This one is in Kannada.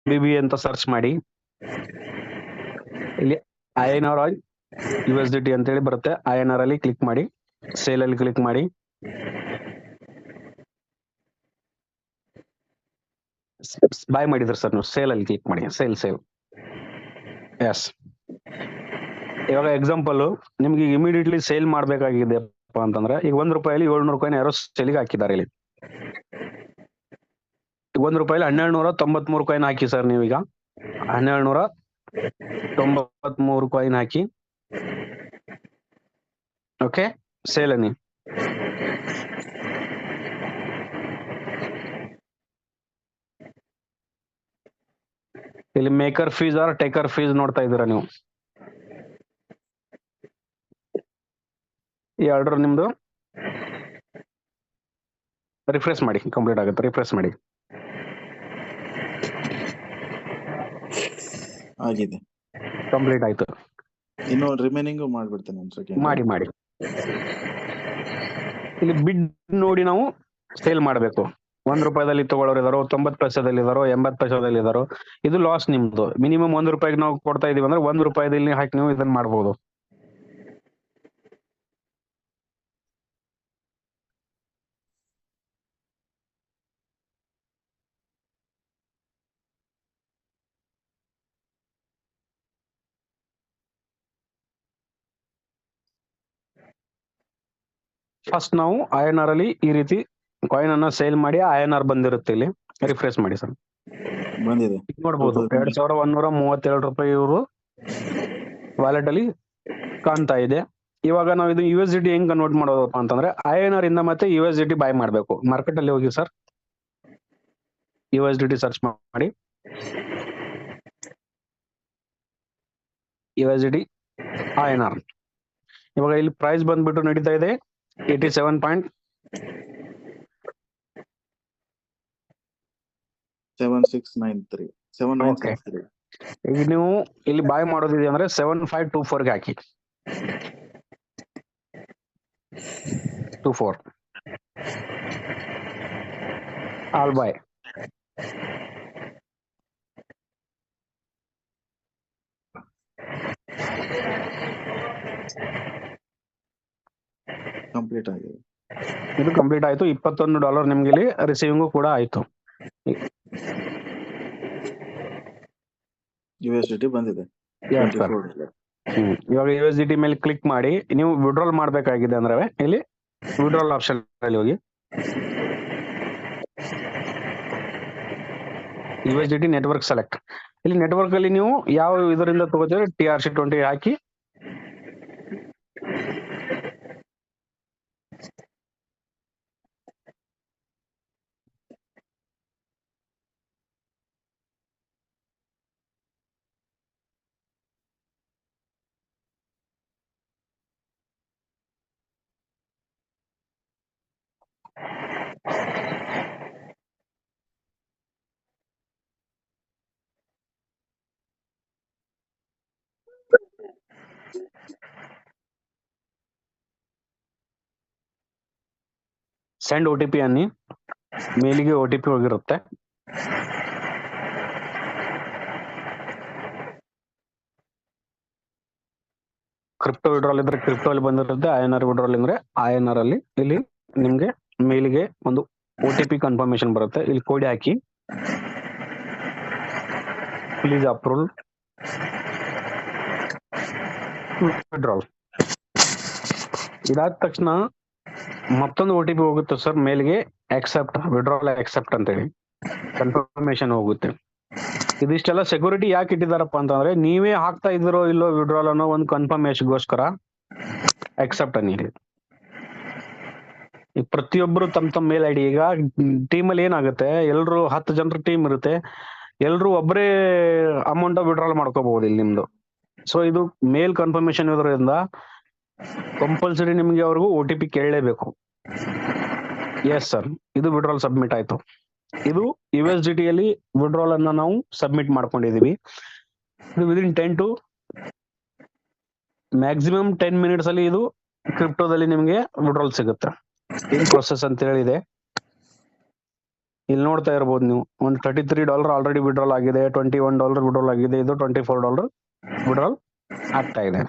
ಬಿ ಅಂತ ಸರ್ಚ್ ಮಾಡಿ. ಇಲ್ಲಿ INR USDT ಅಂತ ಹೇಳಿ ಬರುತ್ತೆ. INR ಅಲ್ಲಿ ಕ್ಲಿಕ್ ಮಾಡಿ, ಸೇಲ್ ಅಲ್ಲಿ ಕ್ಲಿಕ್ ಮಾಡಿ. ಬೈ ಮಾಡಿದ್ರಿ ಸರ್ ನೀವು, ಸೇಲ್ ಅಲ್ಲಿ ಕ್ಲಿಕ್ ಮಾಡಿ, ಸೇಲ್. ಎಸ್. ಇವಾಗ ಎಕ್ಸಾಂಪಲ್ ನಿಮ್ಗೆ ಇಮಿಡಿಯೇಟ್ಲಿ ಸೇಲ್ ಮಾಡ್ಬೇಕಾಗಿದೆಪ್ಪ ಅಂತಂದ್ರೆ, ಈಗ ₹1 700 ಕಾಯಿನ್ ಯಾರೋ ಸೇಲಿಗೆ ಹಾಕಿದ್ದಾರೆ. ಇಲ್ಲಿ ₹1 1293 ಕಾಯಿನ್ ಹಾಕಿ ಸರ್. ನೀವೀಗ 1293 ಕಾಯಿನ್ ಹಾಕಿ. ಓಕೆ, ಸೇಲ್ ಅನ್ನಿ. ಇಲ್ಲಿ maker fees or taker fees ನೋಡ್ತಾ ಇದ್ದೀರಾ ನೀವು. ಈ ಆರ್ಡರ್ ನಿಮ್ದು ರಿಫ್ರೆಶ್ ಮಾಡಿ, ಕಂಪ್ಲೀಟ್ ಆಗುತ್ತೆ. ರಿಫ್ರೆಶ್ ಮಾಡಿ. ಆಗಿದೆ, ಕಂಪ್ಲೀಟ್ ಆಯ್ತು. ಇನ್ನು ರಿಮೈನಿಂಗ್ ಮಾಡ್ಬಿಡ್ತೇನೆ. ಮಾಡಿ. ಇಲ್ಲಿ ಬಿಡ್ ನೋಡಿ ನಾವು ಸೇಲ್ ಮಾಡಬೇಕು. ₹1 ತಗೊಳ್ಳೋರು ಇದಾರೋ, 90 ಪೈಸದಲ್ಲಿ ಇದಾರೋ, 80 ಪೈಸದಲ್ಲಿ ಇದಾರೋ, ಇದು ಲಾಸ್ ನಿಮ್ದು. ಮಿನಿಮಮ್ ₹1 ನಾವು ಕೊಡ್ತಾ ಇದೀವಿ ಅಂದ್ರೆ ₹1 ಹಾಕಿ ನೀವು ಇದನ್ನ ಮಾಡಬಹುದು. ಫಸ್ಟ್ ನಾವು INR ಅಲ್ಲಿ ಈ ರೀತಿ ಕಾಯಿನ್ ಅನ್ನ ಸೇಲ್ ಮಾಡಿ INR ಬಂದಿರುತ್ತೆ. ಇಲ್ಲಿ ರಿಫ್ರೆಶ್ ಮಾಡಿ ಸರ್, ಬಂದಿದೆ ನೋಡ್ಬೋದು. ₹2137 ಇವರು ವ್ಯಾಲೆಟ್ ಅಲ್ಲಿ ಕಾಣ್ತಾ ಇದೆ. ಇವಾಗ ನಾವು ಇದು USDT ಹೆಂಗ್ ಕನ್ವರ್ಟ್ ಮಾಡೋದಪ್ಪ ಅಂತಂದ್ರೆ, INR ಇಂದ ಮತ್ತೆ USDT ಬೈ ಮಾಡ್ಬೇಕು. ಮಾರ್ಕೆಟ್ ಅಲ್ಲಿ ಹೋಗಿ ಸರ್, USDT ಸರ್ಚ್ ಮಾಡಿ. USDT INR ಇವಾಗ ಇಲ್ಲಿ ಪ್ರೈಸ್ ಬಂದ್ಬಿಟ್ಟು ನಡೀತಾ ಇದೆ 87.7693. ಈಗ ನೀವು ಇಲ್ಲಿ ಬಾಯ್ ಮಾಡೋದಿದೆ ಅಂದ್ರೆ 7524 ಹಾಕಿ. 24 ಆಲ್ ಬಾಯ್. ಕಂಪ್ಲೀಟ್ ಆಗಿದೆ. ಇದು ಕಂಪ್ಲೀಟ್ ಆಯ್ತು. $21 ನಿಮ್ಗೆ ಇಲ್ಲಿ ರಿಸೀವಿಂಗು ಕೂಡ ಆಯ್ತು. USDT ಬಂದಿದೆ. ಇವಾಗ USDT ಮೇಲೆ ಕ್ಲಿಕ್ ಮಾಡಿ ನೀವು ವಿಡ್ರಾಲ್ ಮಾಡ್ಬೇಕಾಗಿದೆ ಅಂದ್ರೆ ಇಲ್ಲಿ ವಿಡ್ರಾಲ್ ಆಪ್ಷನ್ ಅಲ್ಲಿ ಹೋಗಿ USDT ನೆಟ್ವರ್ಕ್ ಸೆಲೆಕ್ಟ್. ಇಲ್ಲಿ ನೆಟ್ವರ್ಕ್ ಅಲ್ಲಿ ನೀವು ಯಾವ ಇದರಿಂದ ತಗೋತೀರಿ TRC20 ಹಾಕಿ ಸೆಂಡ್ OTP ಅನ್ನಿ. ಮೇಲಿಗೆ OTP ಹೋಗಿರುತ್ತೆ. ಕ್ರಿಪ್ಟೋ ವಿಡ್ರಾಲ್ ಇದ್ರೆ ಕ್ರಿಪ್ಟೋ ಅಲ್ಲಿ ಬಂದಿರುತ್ತೆ. INR ವಿಡ್ರಾಲ್ ಅಂದ್ರೆ INR ಅಲ್ಲಿ. ಇಲ್ಲಿ ನಿಮ್ಗೆ ಮೇಲಿಗೆ ಒಂದು OTP ಕನ್ಫರ್ಮೇಶನ್ ಬರುತ್ತೆ. ಇಲ್ಲಿ code hockey please approve withdrawal. ಇದಾದ ತಕ್ಷಣ ಮತ್ತೊಂದು OTP ಹೋಗುತ್ತೆ ಸರ್ ಮೇಲ್ಗೆ, ಅಕ್ಸೆಪ್ಟ್ ವಿಡ್ರಾಲ್ ಅಕ್ಸೆಪ್ಟ್ ಅಂತೇಳಿ ಕನ್ಫರ್ಮೇಶನ್ ಹೋಗುತ್ತೆ. ಇದಿಷ್ಟೆಲ್ಲ ಸೆಕ್ಯೂರಿಟಿ ಯಾಕೆ ಇಟ್ಟಿದಾರಪ್ಪ ಅಂತಂದ್ರೆ, ನೀವೇ ಹಾಕ್ತಾ ಇದ್ದೀರೋ ಇಲ್ಲೋ ವಿಡ್ರಾಲ್ ಅನ್ನೋ ಒಂದು ಕನ್ಫರ್ಮೇಶನ್ಗೋಸ್ಕರ ಅಕ್ಸೆಪ್ಟ್ ಅನ್ನಿ. ಈಗ ಪ್ರತಿಯೊಬ್ರು ತಮ್ಮ ಮೇಲ್ ID, ಈಗ ಟೀಮ್ ಅಲ್ಲಿ ಏನಾಗುತ್ತೆ, ಎಲ್ರು 10 ಜನರ ಟೀಮ್ ಇರುತ್ತೆ, ಎಲ್ರು ಒಬ್ಬರೇ ಅಮೌಂಟ್ ವಿಡ್ರಾಲ್ ಮಾಡ್ಕೋಬಹುದು ಇಲ್ಲಿ ನಿಮ್ದು. ಸೊ ಇದು ಮೇಲ್ ಕನ್ಫರ್ಮೇಶನ್ ಇರೋದ್ರಿಂದ ಕಂಪಲ್ಸರಿ ನಿಮ್ಗೆ ಅವ್ರಿಗೂ OTP ಕೇಳಲೇಬೇಕು. ಎಸ್ ಸರ್, ಇದು ವಿಡ್ರಾಲ್ ಸಬ್ಮಿಟ್ ಆಯ್ತು. ಇದು USDT ಅಲ್ಲಿ ವಿಡ್ರಾಲ್ ಅನ್ನ ನಾವು ಸಬ್ಮಿಟ್ ಮಾಡ್ಕೊಂಡಿದೀವಿ. ಇದು ವಿದಿನ್ 10 to ಮ್ಯಾಕ್ಸಿಮಮ್ 10 ಮಿನಿಟ್ಸ್ ಅಲ್ಲಿ ಇದು ಕ್ರಿಪ್ಟೋದಲ್ಲಿ ನಿಮ್ಗೆ ವಿಡ್ರಾಲ್ ಸಿಗುತ್ತೆ. ಇನ್ ಪ್ರೊಸೆಸ್ ಅಂತ ಹೇಳಿದೆ. ಇಲ್ಲಿ ನೋಡ್ತಾ ಇರ್ಬೋದು ನೀವು, ಒಂದು $33 ಆಲ್ರೆಡಿ ವಿಡ್ರಾಲ್ ಆಗಿದೆ, $21 ವಿಡ್ರಾಲ್ ಆಗಿದೆ, ಇದು $24 ವಿಡ್ರಾಲ್ ಆಗ್ತಾ ಇದೆ.